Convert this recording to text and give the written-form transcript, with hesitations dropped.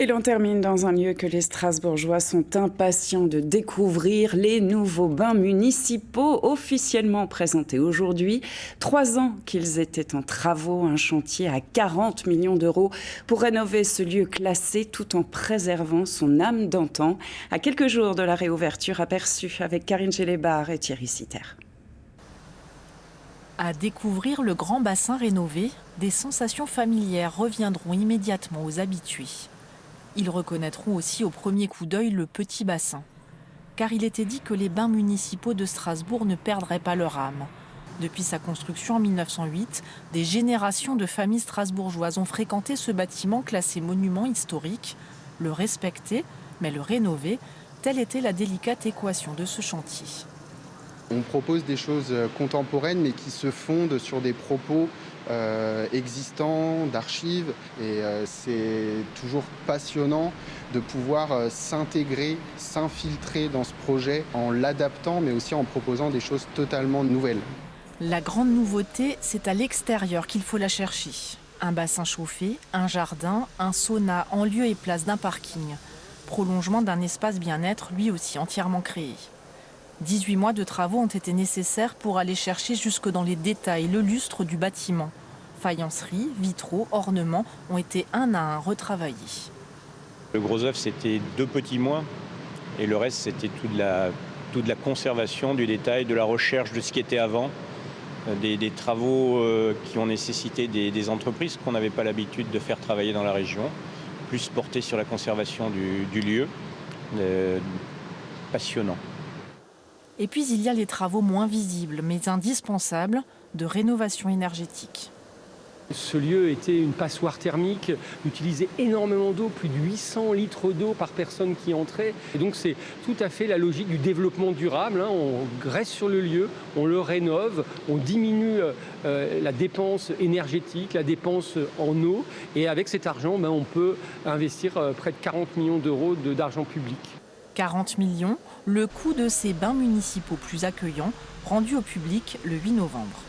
Et l'on termine dans un lieu que les Strasbourgeois sont impatients de découvrir, les nouveaux bains municipaux officiellement présentés aujourd'hui. 3 ans qu'ils étaient en travaux, un chantier à 40 millions d'euros pour rénover ce lieu classé tout en préservant son âme d'antan. À quelques jours de la réouverture, aperçue avec Karine Gélébar et Thierry Citer. À découvrir le grand bassin rénové, des sensations familières reviendront immédiatement aux habitués. Ils reconnaîtront aussi au premier coup d'œil le petit bassin. Car il était dit que les bains municipaux de Strasbourg ne perdraient pas leur âme. Depuis sa construction en 1908, des générations de familles strasbourgeoises ont fréquenté ce bâtiment classé monument historique. Le respecter, mais le rénover, telle était la délicate équation de ce chantier. On propose des choses contemporaines mais qui se fondent sur des propos existants, d'archives. Et c'est toujours passionnant de pouvoir s'intégrer, s'infiltrer dans ce projet en l'adaptant mais aussi en proposant des choses totalement nouvelles. La grande nouveauté, c'est à l'extérieur qu'il faut la chercher. Un bassin chauffé, un jardin, un sauna en lieu et place d'un parking. Prolongement d'un espace bien-être lui aussi entièrement créé. 18 mois de travaux ont été nécessaires pour aller chercher jusque dans les détails le lustre du bâtiment. Faïenceries, vitraux, ornements ont été un à un retravaillés. Le gros œuvre, c'était 2 petits mois et le reste, c'était toute la conservation du détail, de la recherche de ce qui était avant, des travaux qui ont nécessité des entreprises qu'on n'avait pas l'habitude de faire travailler dans la région, plus portés sur la conservation du lieu. Passionnant. Et puis il y a les travaux moins visibles, mais indispensables, de rénovation énergétique. Ce lieu était une passoire thermique, utilisait énormément d'eau, plus de 800 litres d'eau par personne qui entrait. Et donc c'est tout à fait la logique du développement durable. On reste sur le lieu, on le rénove, on diminue la dépense énergétique, la dépense en eau. Et avec cet argent, on peut investir près de 40 millions d'euros d'argent public. 40 millions, le coût de ces bains municipaux plus accueillants, rendus au public le 8 novembre.